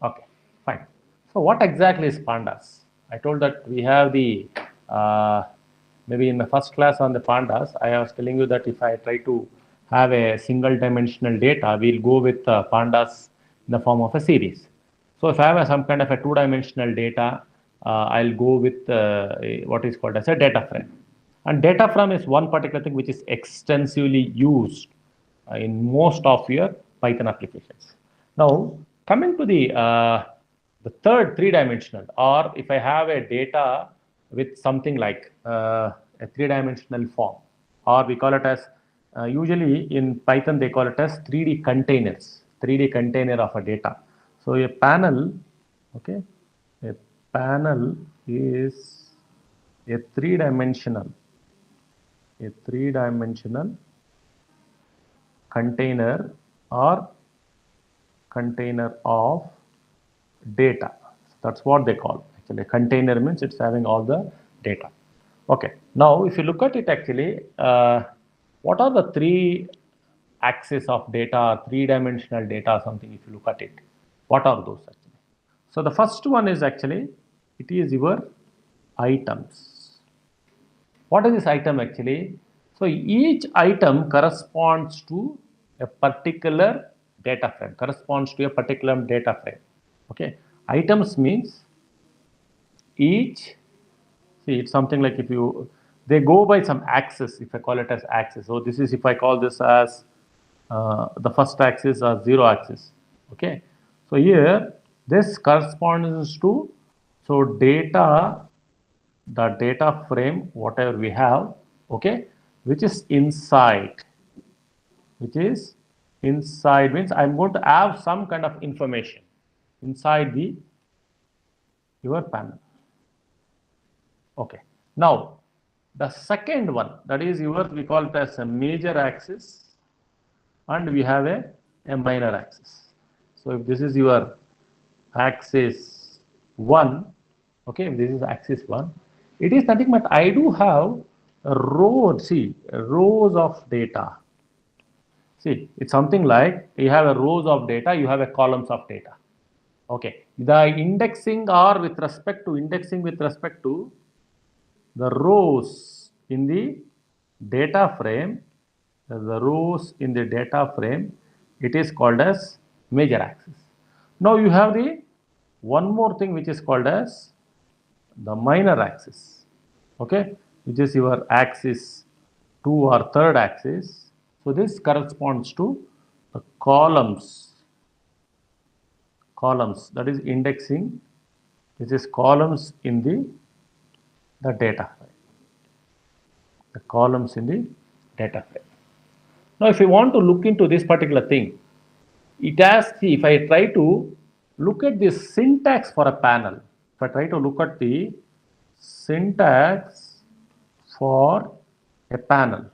Okay, fine. So what exactly is pandas? I told that we have the uh, maybe in the first class on the pandas, I was telling you that if I try to have a single dimensional data, we'll go with pandas in the form of a series. So if I have some kind of a two-dimensional data, I'll go with what is called as a data frame. And data frame is one particular thing which is extensively used in most of your Python applications. Now, coming to the third three-dimensional, or if I have a data with something like a three-dimensional form, or we call it as usually in Python they call it as 3D containers, 3D container of a data. So a panel, okay, a panel is a three-dimensional container or container of data. That's what they call. Actually, a container means it's having all the data. Okay. Now, if you look at it actually, what are the three axes of data, three-dimensional data, or something, if you look at it? What are those actually? So the first one is actually, it is your items. What is this item actually? So each item corresponds to a particular data frame, corresponds to a particular data frame. Okay. Items means each, see, it's something like if you, they go by some axis, if I call it as axis. So this is, if I call this as the first axis or zero axis. Okay. So here, this corresponds to, so data, the data frame, whatever we have, okay, which is inside, means I'm going to have some kind of information inside the your panel. Okay. Now, the second one, that is your, we call it as a major axis, and we have a minor axis. So if this is your axis 1, okay, if this is axis 1, it is nothing but I do have a row, see, rows of data. See, it's something like you have a rows of data, you have a columns of data. Okay, the indexing or with respect to the rows in the data frame, it is called as major axis. Now you have the one more thing which is called as the minor axis, okay, which is your axis 2 or third axis. So this corresponds to the columns, that is indexing, which is columns in the data frame, the columns in the data frame. Now if you want to look into this particular thing, it has, see, if I try to look at the syntax for a panel, if I try to look at the syntax for a panel,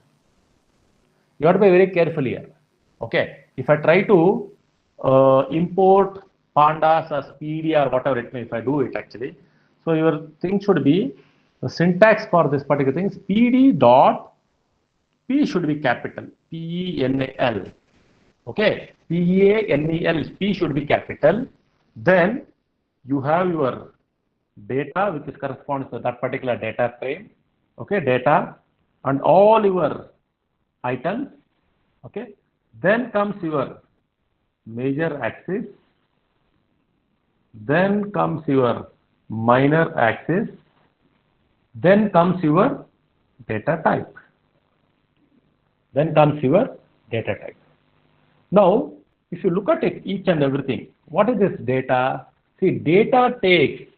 you have to be very careful here. Okay, if I try to import pandas as PD or whatever it may, if I do it actually, so your thing should be the syntax for this particular thing is PD dot P should be capital, PENAL. Okay, PENAL, P should be capital. Then you have your data which is corresponds to that particular data frame. Okay, data and all your items. Okay, then comes your major axis, then comes your minor axis, then comes your data type. Then comes your data type. Now, if you look at it, each and everything, what is this data? See, data takes,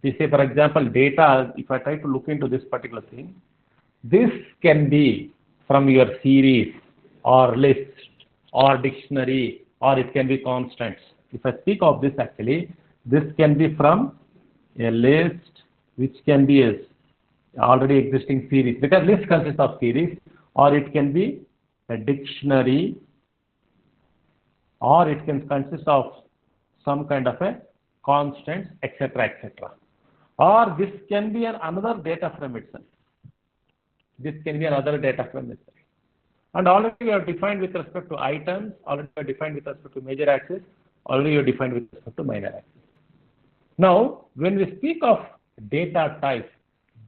we say for example, data, if I try to look into this particular thing, this can be from your series or list or dictionary, or it can be constants. If I speak of this actually, this can be from a list, which can be a already existing series, because list consists of series, or it can be a dictionary, or it can consist of some kind of a constant, etc., etc. Or this can be another data frame itself. This can be another data frame itself. And already we have defined with respect to items, already we have defined with respect to major axis. already you defined with respect to minor axis. Now, when we speak of data type,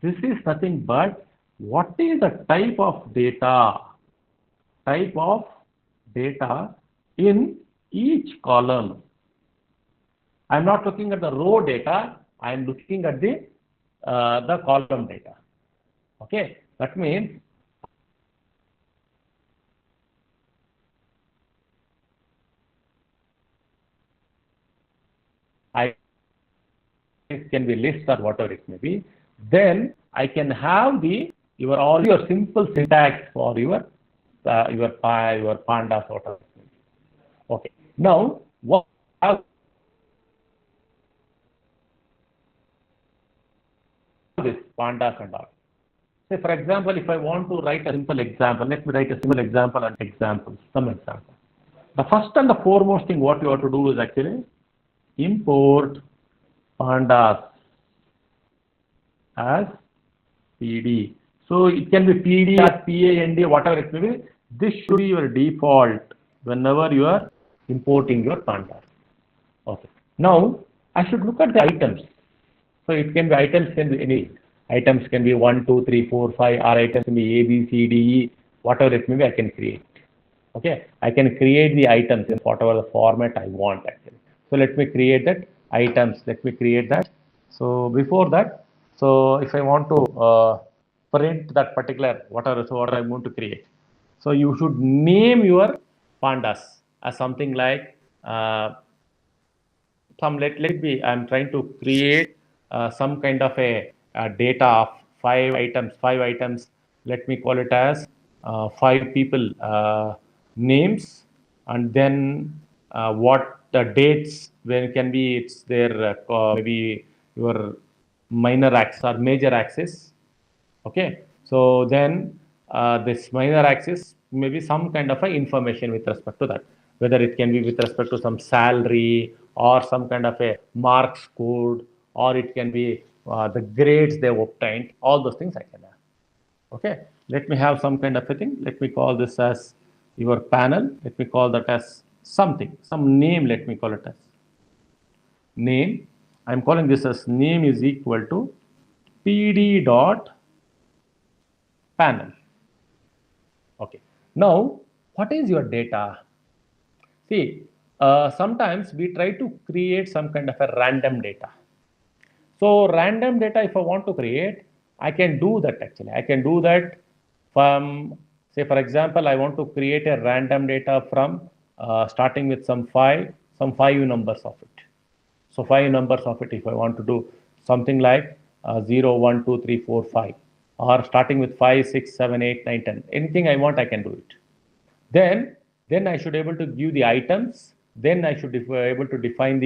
this is nothing but what is the type of data? Type of data in each column. I'm not looking at the row data. I'm looking at the column data. Okay, that means I can be list or whatever it may be. Then I can have all your simple syntax for your pandas, whatever. Okay. Now what have this pandas and all. Say for example, if I want to write a simple example, let me write a simple example and some example. The first and the foremost thing what you have to do is actually import pandas as PD. So it can be PD or PAND, whatever it may be. This should be your default whenever you are importing your pandas. Okay. Now I should look at the items. So it can be items can be any items can be 1, 2, 3, 4, 5, or items can be A, B, C, D, E, whatever it may be. I can create. Okay, I can create the items in whatever the format I want actually. So let me create that items. Let me create that. So before that, so if I want to print that particular whatever, so what I'm going to create. So you should name your pandas as something like let me. I'm trying to create some kind of a data of 5 items. 5 items. Let me call it as 5 people names, and then what the dates when it can be. It's their maybe your minor axis or major axis. Okay, so then this minor axis maybe some kind of a information with respect to that, whether it can be with respect to some salary or some kind of a mark scored, or it can be the grades they obtained. All those things I can have. Okay, let me have some kind of a thing. Let me call this as your panel. Let me call that as something, some name. Let me call it as name. I'm calling this as name is equal to pd dot panel. Okay. Now, what is your data? See, sometimes we try to create some kind of a random data. So, random data, if I want to create, I can do that actually. I can do that from, say, for example, I want to create a random data from starting with some five numbers of it. So, 5 numbers of it, if I want to do something like 0, 1, 2, 3, 4, 5, or starting with 5, 6, 7, 8, 9, 10. Anything I want, I can do it. Then I should able to give the items. Then I should be able to define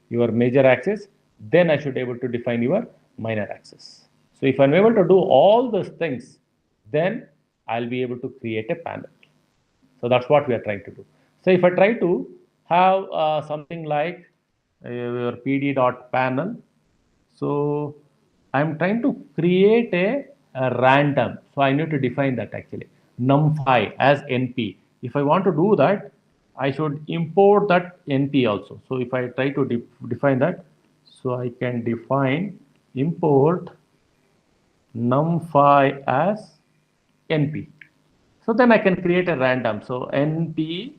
your major axis. Then I should able to define your minor axis. So if I'm able to do all those things, then I'll be able to create a panel. So that's what we are trying to do. So if I try to have something like your pd.panel, so I'm trying to create a random. So I need to define that actually num5 as np. If I want to do that, I should import that np also. So if I try to define that, so I can define import num5 as np. So then I can create a random. So np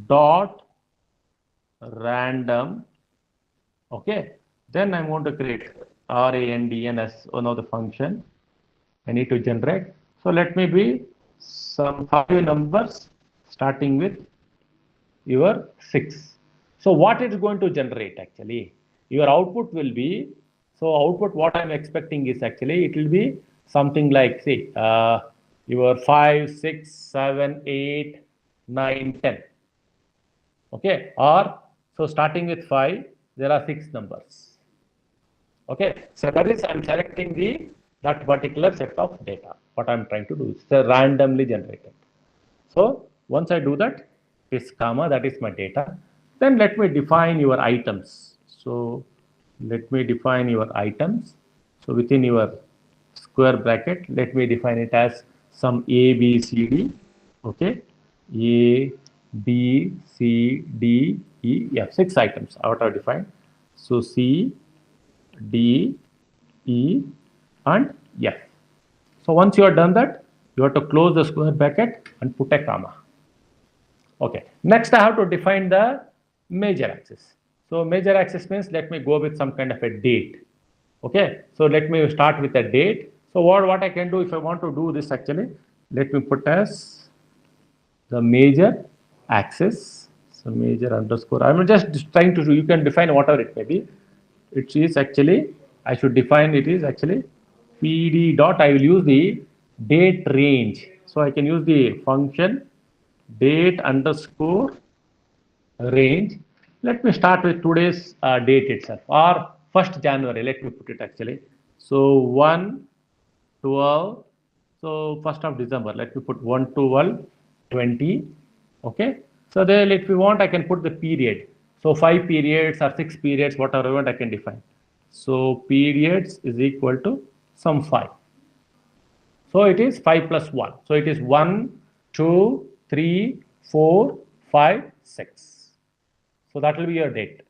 dot random. Okay. Then I'm going to create randn as one of the function I need to generate. So let me be some 5 numbers starting with your 6. So what it is going to generate actually? Your output will be, so output what I'm expecting is actually it will be something like say your 5, 6, 7, 8, 9, 10. Okay, or so starting with 5, there are 6 numbers. Okay, so that is I'm selecting that particular set of data. What I'm trying to do is randomly generated. So once I do that, this comma, that is my data. Then let me define your items. So let me define your items. So within your square bracket, let me define it as some A, B, C, D. Okay, A, B, C, D, E, F. 6 items what are defined. So C, D, E, and F. So once you are done that, you have to close the square bracket and put a comma. Okay. Next, I have to define the major axis. So major axis means let me go with some kind of a date. Okay. So let me start with a date. So what I can do if I want to do this actually, let me put as the major axis. So major underscore. I'm just trying to, you can define whatever it may be. It is actually, I should define it is actually PD dot, I will use the date range. So I can use the function date underscore range. Let me start with today's date itself, or 1st January. Let me put it actually. So 1, 12, so 1st of December. Let me put 1, 12, 20. Okay. So there, if you want, I can put the period. So 5 periods or 6 periods, whatever I want, I can define. So periods is equal to some 5. So it is 5 plus 1. So it is 1, 2, 3, 4, 5, 6. So that will be your date.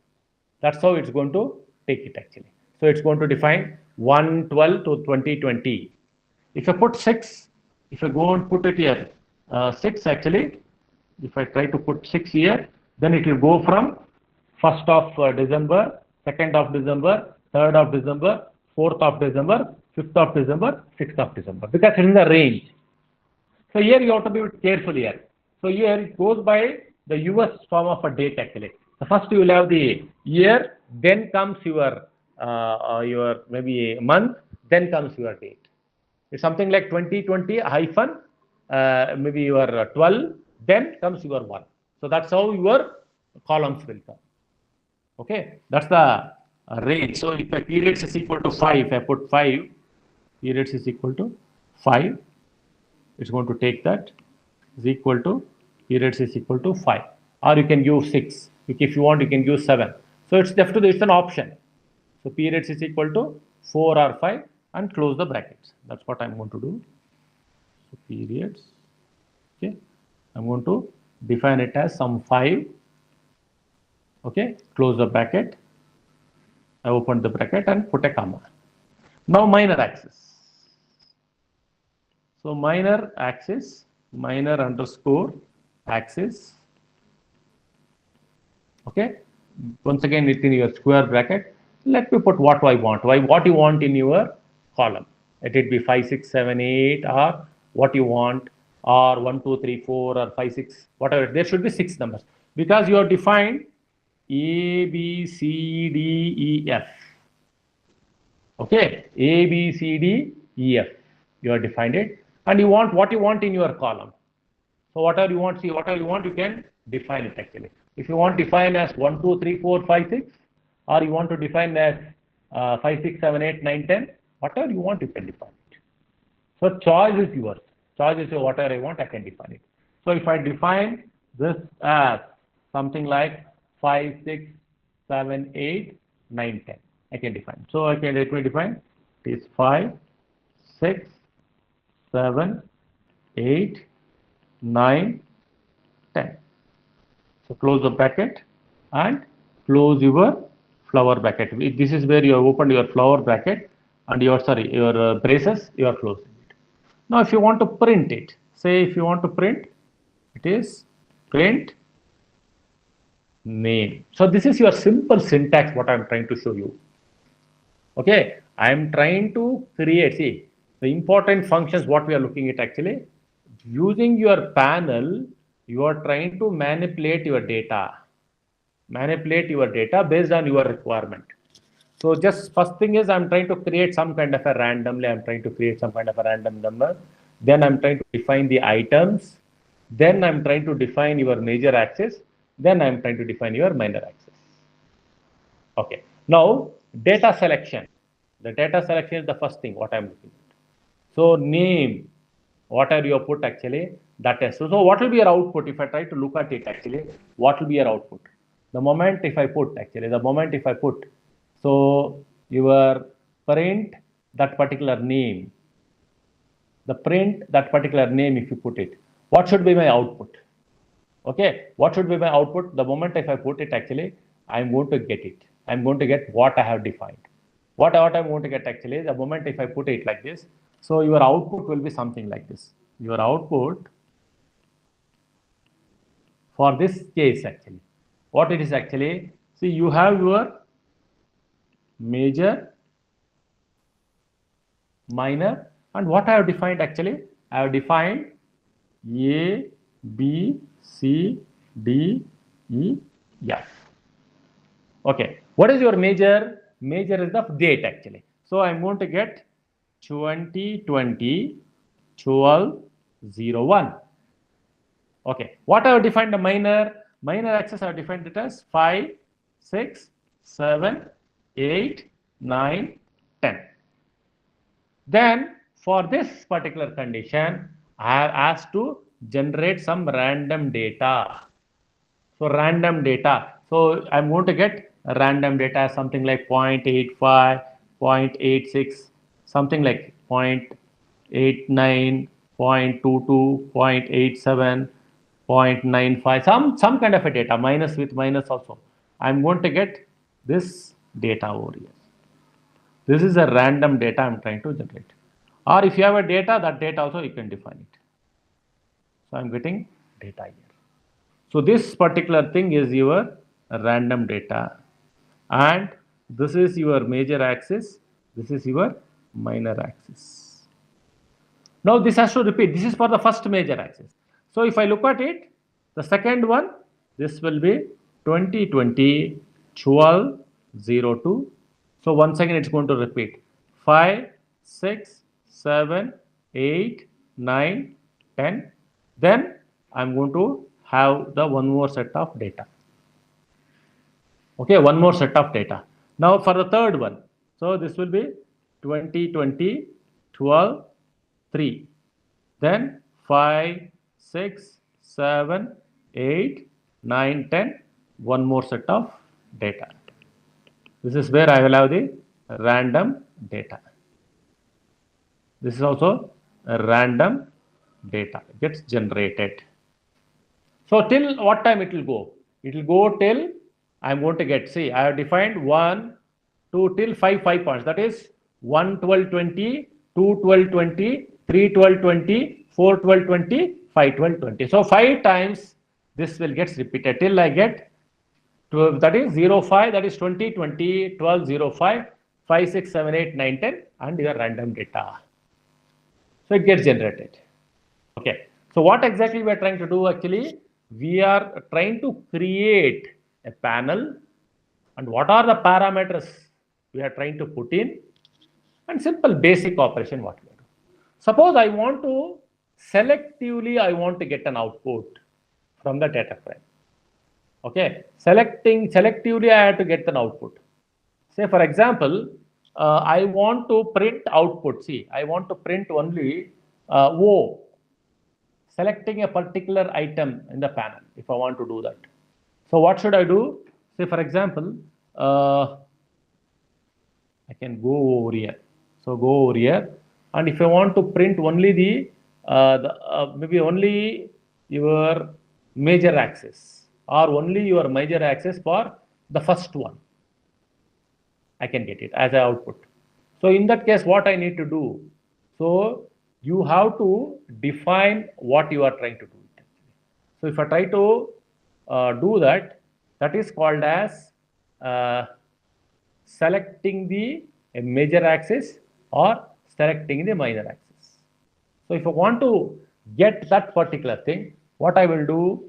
That's how it's going to take it actually. So it's going to define 1, 12 to 2020. If I put 6, if I go and put it here, 6 actually, if I try to put 6 here, then it will go from 1st of December, 2nd of December, 3rd of December, 4th of December, 5th of December, 6th of December, because it's in the range. So here you have to be careful here. So here it goes by the US form of a date actually. So first you will have the year, then comes your maybe a month, then comes your date. It's something like 2020 hyphen maybe your 12, then comes your 1. So that's how your columns will come. Okay, that's the range. So if a periods is equal to 5, if I put 5, periods is equal to 5, it's going to take that is equal to periods is equal to 5, or you can use 6. If you want, you can use 7. So it's left to the, it's an option. So periods is equal to 4 or 5 and close the brackets. That's what I'm going to do. So periods, okay, I'm going to define it as some 5. Okay, close the bracket. I opened the bracket and put a comma. Now minor axis. So minor axis, minor underscore axis. Okay. Once again, within your square bracket, let me put what I want. What you want in your column. Let it be 5, 6, 7, 8, or what you want, or 1, 2, 3, 4, or 5, 6, whatever. There should be 6 numbers because you have defined A, B, C, D, E, F. Okay, A, B, C, D, E, F. You have defined it, and you want what you want in your column. So whatever you want, see whatever you want, you can define it actually. If you want define as 1, 2, 3, 4, 5, 6, or you want to define as 5, 6, 7, 8, 9, 10, whatever you want, you can define it. So choice is yours. Choice is whatever I want, I can define it. So if I define this as something like 5, 6, 7, 8, 9, 10, I can define. So I can let me define it is 5, 6, 7, 8, 9, 10. So close the bracket and close your flower bracket. This is where you have opened your flower bracket and your braces, you are closing it. Now if you want to print it, say if you want to print, it is print name. So this is your simple syntax what I am trying to show you. Okay, I am trying to create, see, the important functions what we are looking at actually, using your panel, you are trying to manipulate your data based on your requirement. So just first thing is I'm trying to create some kind of a randomly, I'm trying to create some kind of a random number. Then I'm trying to define the items. Then I'm trying to define your major axis. Then I'm trying to define your minor axis. Okay. Now data selection. The data selection is the first thing what I'm looking at. So name, whatever you put actually, that is. So what will be your output if I try to look at it actually? What will be your output? The moment if I put actually, so your print that particular name, if you put it, what should be my output? Okay, what should be my output? The moment if I put it, actually, I'm going to get it. I'm going to get what I have defined. What I'm going to get actually, the moment if I put it like this, so your output will be something like this. Your output for this case actually, what it is actually, see you have your major, minor, and what I have defined actually, I have defined A, B, C, D, E, F. Okay, what is your major? Major is the date actually. So I'm going to get 2020 1201. Okay, what I have defined the minor? Minor axis I have defined it as 5, 6, 7, 8, 9, 10. Then for this particular condition, I have asked to generate some random data. So random data. So I'm going to get random data something like 0.85, 0.86, something like 0.89, 0.22, 0.87, 0.95, some kind of a data, minus with minus also. I'm going to get this data over here. This is a random data I'm trying to generate. Or if you have a data, that data also you can define it. So I'm getting data here. So this particular thing is your random data, and this is your major axis, this is your minor axis. Now this has to repeat. This is for the first major axis. So if I look at it, the second one, this will be 2020 1202. So once again it's going to repeat 5, 6, 7, 8, 9, 10. Then I'm going to have the one more set of data. Okay, one more set of data. Now for the third one, so this will be 2020 12 3. Then 5, 6, 7, 8, 9, 10. One more set of data. This is where I will have the random data. This is also a random data gets generated. So till what time it will go? It will go till I'm going to get, see, I have defined 1, 2 till 5 points. That is 1, 12, 20, 2, 12, 20, 3, 12, 20, 4, 12, 20, 5, 12, 20. So 5 times this will get repeated till I get 12, that is 0, 5, that is 20, 20, 12, 0, 5, 5, 6, 7, 8, 9, 10, and your random data. So it gets generated. Okay. So what exactly we are trying to do actually? We are trying to create a panel, and what are the parameters we are trying to put in, and simple basic operation what we do. Suppose I want to selectively I want to get an output from the data frame. Okay, selectively I have to get an output. Say for example, I want to print output. See, I want to print only O, selecting a particular item in the panel if I want to do that. So what should I do? Say for example, I can go over here. So go over here, and if I want to print only the maybe only your major axis, or only your major axis for the first one, I can get it as an output. So in that case, what I need to do? So you have to define what you are trying to do. So if I try to do that, that is called as selecting the major axis or selecting the minor axis. So if I want to get that particular thing, what I will do?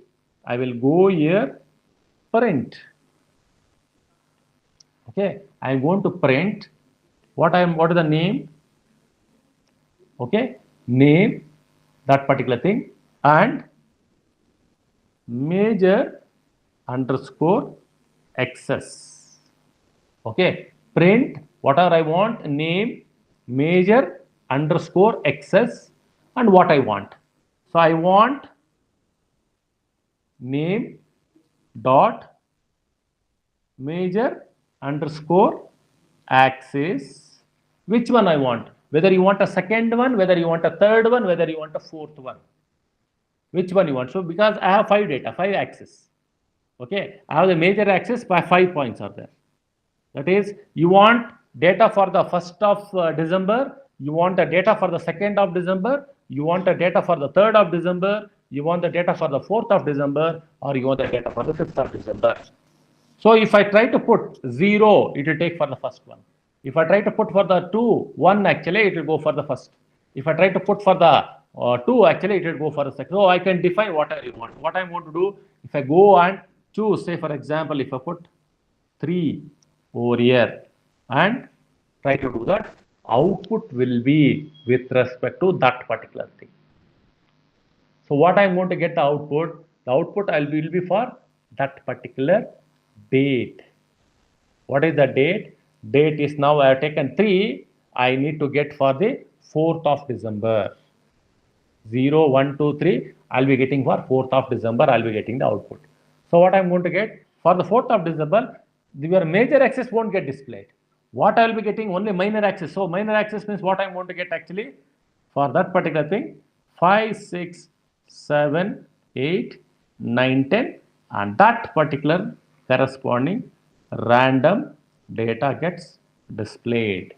I will go here, print. Okay, I am going to print what is the name? Okay, name that particular thing, and major underscore access. Okay, print whatever I want, name, major underscore access, and what I want. So I want name dot major underscore axis. Which one I want? Whether you want a second one, whether you want a third one, whether you want a fourth one. which one you want. So because I have 5 data, 5 axes. Okay, I have the major axis by 5 points are there. That is, you want data for the 1st of December, you want the data for the 2nd of December, you want the data for the 3rd of December, you want the data for the 4th of December, or you want the data for the 5th of December. So if I try to put 0, it will take for the first one. If I try to put for the 2, 1 actually, it will go for the first. If I try to put for the 2, actually, it will go for the second. So I can define what I want. What I want to do, if I go and choose, say for example, if I put 3 over here and try to do that, output will be with respect to that particular thing. So what I'm going to get the output will be for that particular date. What is the date? Date is now I have taken 3. I need to get for the 4th of December. 0, 1, 2, 3. I'll be getting for 4th of December. I'll be getting the output. So what I'm going to get for the 4th of December, your major axis won't get displayed. What I will be getting only minor axis. So minor axis means what I'm going to get actually for that particular thing 5, 6, 7, 8, 9, 10, and that particular corresponding random data gets displayed.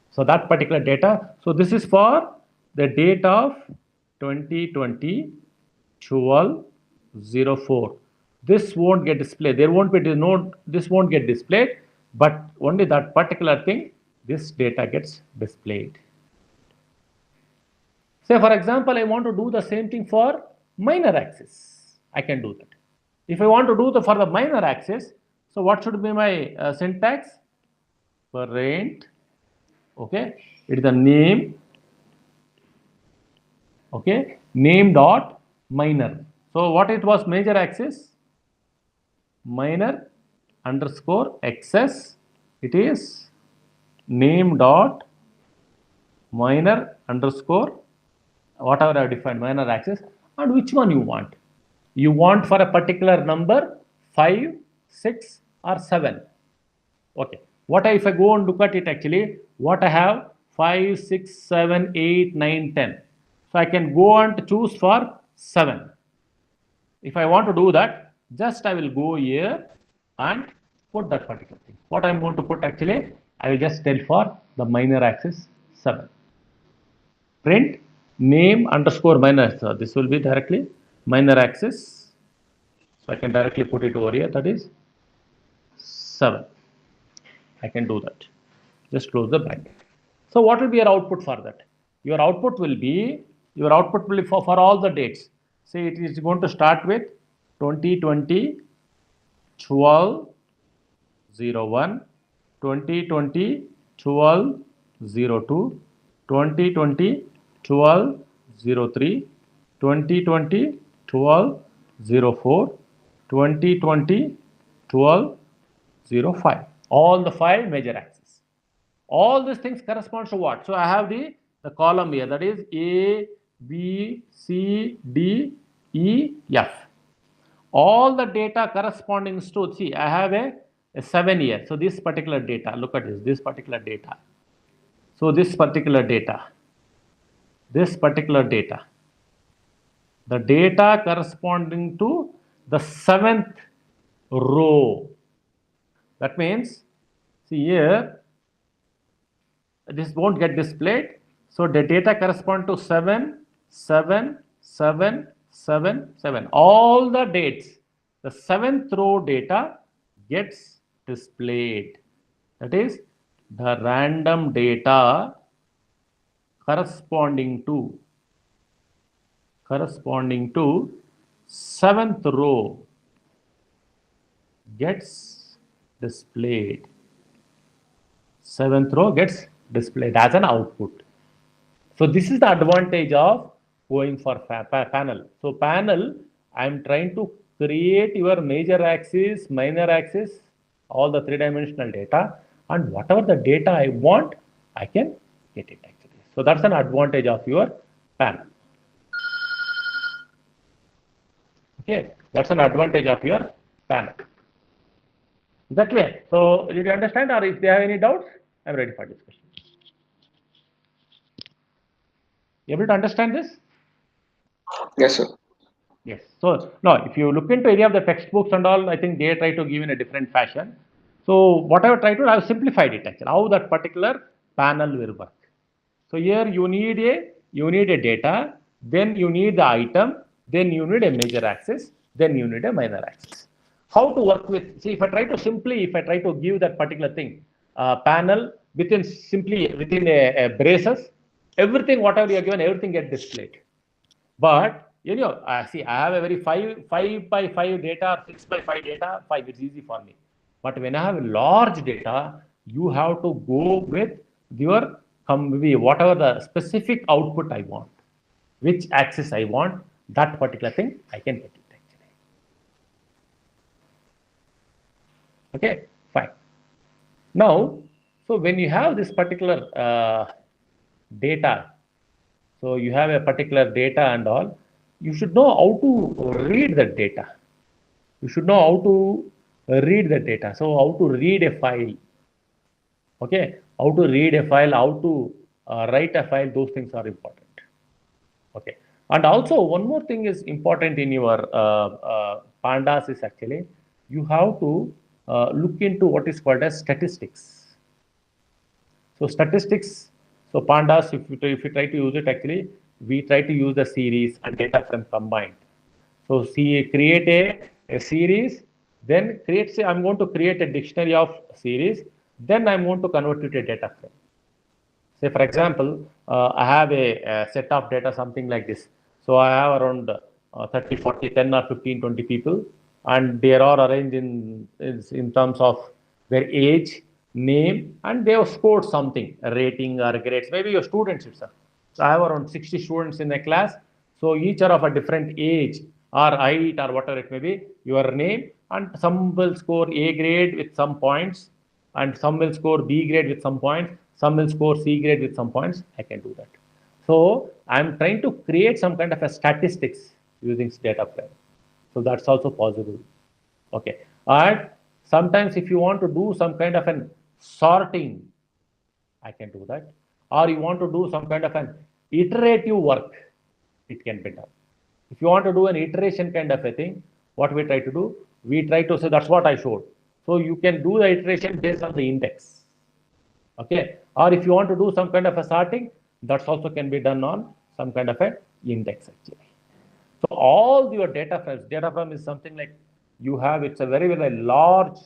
So that particular data, so this is for the date of 2020 12/04. This won't get displayed. There won't be this won't get displayed, but only that particular thing, this data gets displayed. Say for example, I want to do the same thing for minor axis. I can do that. If I want to do for the minor axis, so what should be my syntax? Parent, okay, it is the name, okay, name dot minor. So what it was major axis? Minor underscore XS, it is name dot minor underscore whatever I have defined minor axis, and which one you want. You want for a particular number 5, 6 or 7. Okay, what if I go and look at it actually, what I have 5, 6, 7, 8, 9, 10. So I can go and choose for 7. If I want to do that, just I will go here and put that particular thing. What I'm going to put actually, I will just tell for the minor axis 7. Print name underscore minor. So this will be directly minor axis. So I can directly put it over here. That is 7. I can do that. Just close the bracket. So what will be your output for that? Your output will be for all the dates. Say it is going to start with 2020 12/01, 2020 12/02, 2020 12/03, 2020 12/04, 2020 12/05. All the 5 major axes. All these things corresponds to what? So I have the column here, that is A, B, C, D, E, F. All the data corresponding to, see, I have a 7 here. So this particular data, look at this particular data. So this particular data, the data corresponding to the 7th row. That means, see here, this won't get displayed. So the data correspond to 7, 7, 7, 7, 7. All the dates, the 7th row data gets displayed. That is the random data corresponding to 7th row gets displayed. 7th row gets displayed as an output. So this is the advantage of going for panel. So panel, I am trying to create your major axis, minor axis, all the 3-dimensional data, and whatever the data I want, I can get it actually. So that's an advantage of your panel. Okay, that's an advantage of your panel. Is that clear? So did you understand, or if they have any doubts, I'm ready for discussion. You able to understand this? Yes, sir. Yes. So now, if you look into any of the textbooks and all, I think they try to give in a different fashion. So what I have tried to, I have simplified it actually. How that particular panel will work. So here you need a data, then you need the item, then you need a major axis, then you need a minor axis. How to work with? See, if I try to give that particular thing, panel within a braces, everything whatever you are given, everything get displayed. But see, I have a very five by five data or 6 by 5 data. Five, it's easy for me. But when I have large data, you have to go with your whatever the specific output I want, which axis I want, that particular thing I can get it actually. Okay, fine. Now, so when you have this particular data, so you have a particular data and all, you should know how to read the data. You should know how to read the data. So how to read a file, okay? How to read a file, how to write a file, those things are important. Okay. And also one more thing is important in your pandas is actually you have to look into what is called as statistics. So statistics, so pandas, if you try to use it, actually, we try to use the series and data frame combined. So see, create a series, then say, I'm going to create a dictionary of series, then I'm going to convert it to a data frame. Say, for example, I have a set of data, something like this. So I have around 30, 40, 10 or 15, 20 people, and they are all arranged in terms of their age, name, and they have scored something, a rating or grades. Maybe your students itself. So I have around 60 students in a class. So each are of a different age or height or whatever it may be, your name, and some will score A grade with some points, and some will score B grade with some points, some will score C grade with some points. I can do that. So I'm trying to create some kind of a statistics using data frame. So that's also possible. Okay. And sometimes if you want to do some kind of an sorting, I can do that. Or you want to do some kind of an iterative work, it can be done. If you want to do an iteration kind of a thing, what we try to do, we try to say that's what I showed. So you can do the iteration based on the index. Okay. Or if you want to do some kind of a sorting, that's also can be done on some kind of a index actually. So all your data frame is something like you have, it's a very, very large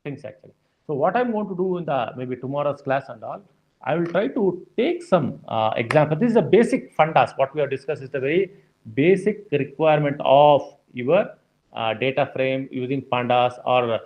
things actually. So what I'm going to do in the maybe tomorrow's class and all, I will try to take some example. This is a basic fundas. What we have discussed is the very basic requirement of your data frame using pandas or